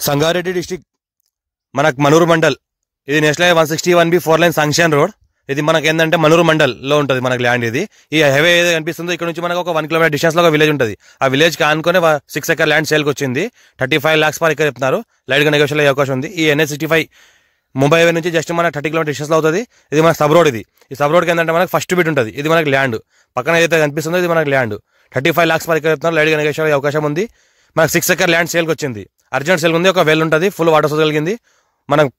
Sangareddy district మనకు మనూరు మండల్. ఇది national highway 161B 4 line sanction road. ఇది మనకి ఏంటంటే మనూరు మండల్ లో ఉంటుంది మనకి ల్యాండ్. ఇది ఈ హైవే ఏదో కనిపిస్తుందో ఇక్కడ నుంచి మనకు ఒక 1 కిలోమీటర్ డిస్టెన్స్ లో ఒక విలేజ్ ఉంటుంది. ఆ విలేజ్ కి ఆనుకొని 6 ఎకర్ ల్యాండ్ సేల్కి వచ్చింది. 35 lakhs పర్ ఎకర్ చెప్తున్నారు. లైట్ గా నెగోషియల్ అయ్యే అవకాశం ఉంది. ఈ NH65 ముంబై హైవే నుంచి జస్ట్ మనకు 30 కిలోమీటర్ డిస్టెన్స్ లో అవుతుంది. ఇది మన సబ్ రోడ్. ఈ సబ్ రోడ్ కి ఏంటంటే మనకు ఫస్ట్ బిట్ ఉంటుంది. ఇది మనకి ల్యాండ్ పక్కన ఏదైతే కనిపిస్తుందో ఇది మనకి ల్యాండ్. 35 lakhs పర్ ఎకర్ చెప్తున్నారు. లైట్ గా నెగోషియల్ అయ్యే అవకాశం ఉంది. మనకు 6 ఎకర్ ల్యాండ్ సేల్కి వచ్చింది. అర్జెంట్ సేల్ ఉంది. ఒక వెల్ ఉంటుంది. ఫుల్ వాటర్ సోర్స్ కలిగింది. మనకు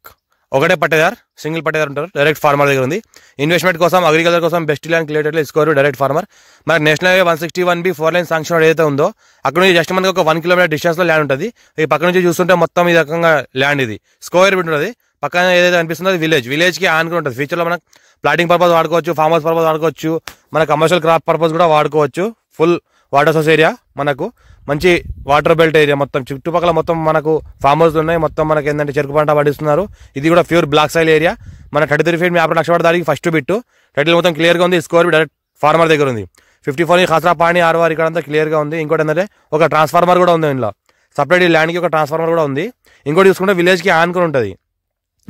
ఒకటే పట్టేదార్, సింగిల్ పట్టేదార్ ఉంటారు. డైరెక్ట్ ఫార్మర్ దగ్గర ఉంది. ఇన్వెస్ట్మెంట్ కోసం, అగ్రికల్చర్ కోసం బెస్ట్ ల్యాండ్ క్లియర్ ఇసుకోరు డైరెక్ట్ ఫార్మర్. మనకు national highway 161B 4 line sanction road ఏదైతే ఉందో అక్కడ నుంచి జస్ట్ మనకి ఒక 1 కిలోమీటర్ డిస్టెన్స్ లో ల్యాండ్ ఉంటుంది. ఈ పక్క నుంచి చూస్తుంటే మొత్తం ఈ రకంగా ల్యాండ్ ఇది స్క్వేర్ బిట్ ఉంటుంది. పక్కన ఏదైతే అనిపిస్తుందో అది విలేజ్ కి ఆనుకుని ఉంటుంది. ఫ్యూచర్ లో మనకు ప్లాటింగ్ పర్పస్ వాడుకోవచ్చు, ఫార్మ్ హౌస్ పర్పస్ వాడుకోవచ్చు, మన కమర్షియల్ క్రాప్ పర్పస్ కూడా వాడుకోవచ్చు. ఫుల్ వాటర్ సోర్స్ ఏరియా, మనకు మంచి వాటర్ బెల్ట్ ఏరియా. మొత్తం చుట్టుపక్కల మొత్తం మనకు ఫార్మ్ హౌస్ ఉన్నాయి. మొత్తం మనకి ఏంటంటే చెరుకు పంట పండిస్తున్నారు. ఇది కూడా ప్యూర్ బ్లాక్ సైల్ ఏరియా. మన 33 feet 50 లక్ష దానికి ఫస్ట్ బిట్. టైటిల్ మొత్తం క్లియర్ గా ఉంది. స్కోర్ డైరెక్ట్ ఫార్మర్ దగ్గర ఉంది. 54 ఖాసరా పాణి ఆర్వార్ ఇక్కడ అంతా క్లియర్ గా ఉంది. ఇంకోటి ఏంటంటే ఒక ట్రాన్స్ఫార్మర్ కూడా ఉంది. ఇందులో సపరేట్ ల్యాండ్ కి ఒక ట్రాన్స్ఫార్మర్ కూడా ఉంది. ఇంకోటి చూసుకుంటే విలేజ్ కి ఆనుకుని ఉంటుంది.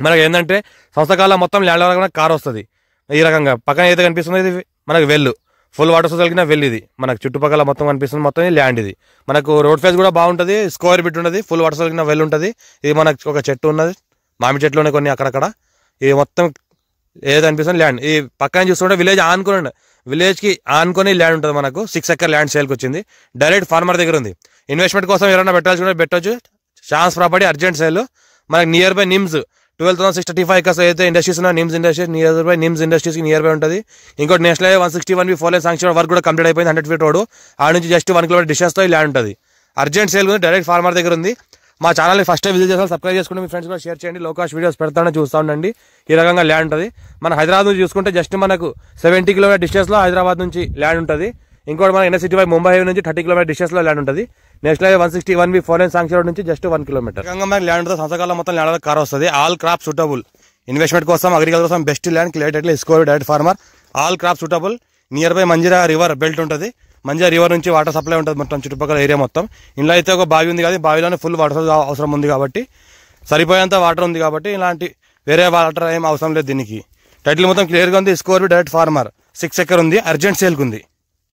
మనకి ఏంటంటే సంస్థకాలం మొత్తం ల్యాండ్ వరకు కార్ వస్తుంది. ఈ రకంగా పక్కన ఏదైతే కనిపిస్తుందో ఇది మనకు వెల్లు, ఫుల్ వాటర్ సోర్స్ కలిగిన వెల్. ఇది మనకు చుట్టుపక్కల మొత్తం కనిపిస్తుంది. మొత్తం ల్యాండ్ ఇది. మనకు రోడ్ ఫేస్ కూడా బాగుంటుంది. స్క్వేర్ బిట్ ఉంటుంది. ఫుల్ వాటర్ సోర్స్ కలిగిన వెల్ ఉంటుంది. ఇది మనకు ఒక చెట్టు ఉన్నది. మామిడి చెట్లు ఉన్నాయి కొన్ని అక్కడక్కడ. ఇది మొత్తం ఏదైతే అనిపిస్తుంది ల్యాండ్. ఈ పక్కన చూస్తుంటే విలేజ్ కి ఆనుకొని ల్యాండ్ ఉంటుంది. మనకు 6 ఎకర్ ల్యాండ్ సేల్కి వచ్చింది. డైరెక్ట్ ఫార్మర్ దగ్గర ఉంది. ఇన్వెస్ట్మెంట్ కోసం ఎవరైనా పెట్టవచ్చు. Chance property urgent sale. మనకి నియర్ బై నిమ్స్ 12,635 acres అయితే ఇండస్ట్రీస్ ఉన్నాయి. నిమ్స్ ఇండస్ట్రీస్ నిమ్స్ ఇండస్ట్రీస్ కి నియర్ బై ఉంటుంది. ఇంకోటి national highway 161B 4 line sanction work కూడా కంప్లీట్ అయిపోయింది. 100 feet రోడ్. ఆ నుంచి జస్ట్ 1 కిలోమీటర్ డిస్టెన్స్ తో ల్యాండ్ ఉంటుంది. అర్జెంట్ సేల్ ఉంది. డైరెక్ట్ ఫార్మర్ దగ్గర ఉంది. మా ఛానల్ని ఫస్ట్ టైం విజిట్ చేస్తాను. సబ్స్క్రైబ్ చేసుకుంటే మీ ఫ్రెండ్స్ కూడా షేర్ చేయండి. లో కాస్ట్ వీడియోస్ పెడతానని చూస్తూ ఉండండి. ఈ రకంగా ల్యాండ్ ఉంటుంది. మన హైదరాబాద్ నుంచి చూసుకుంటే జస్ట్ మనకు 70 కిలోమీటర్ డిస్టెన్స్ లో హైదరాబాద్ నుంచి ల్యాండ్ ఉంటుంది. ఇంకోటి మన NH65 ముంబై హైవే నుంచి 30 కిలోమీటర్ డిస్టెన్స్ లో ల్యాండ్ ఉంటుంది. National highway 161B 4 line sanction road నుంచి జస్ట్ 1 కిలోమీటర్ మనకి ల్యాండ్ ఉంటుంది. సంవత్సరాల మొత్తం ల్యాండ్ కార్ వస్తుంది. All crop suitable. ఇన్వెస్ట్మెంట్ కోసం, అగ్రికల్చర్ కోసం best land clear title score direct farmer. All crop suitable. Near by Manjira river belt ఉంటుంది. మంజీరా రివర్ నుంచి వాటర్ సప్లై ఉంటుంది మొత్తం చుట్టుపక్కల ఏరియా మొత్తం. ఇంట్లో అయితే ఒక బావి ఉంది. కానీ బావిలోనే ఫుల్ వాటర్ అవసరం ఉంది కాబట్టి సరిపోయేంత వాటర్ ఉంది కాబట్టి ఇలాంటి వేరే వాటర్ ఏం అవసరం లేదు దీనికి. టైటిల్ మొత్తం క్లియర్ గా ఉంది. Score direct farmer. 6 ఎకర్ ఉంది. అర్జెంట్ సేల్కి ఉంది.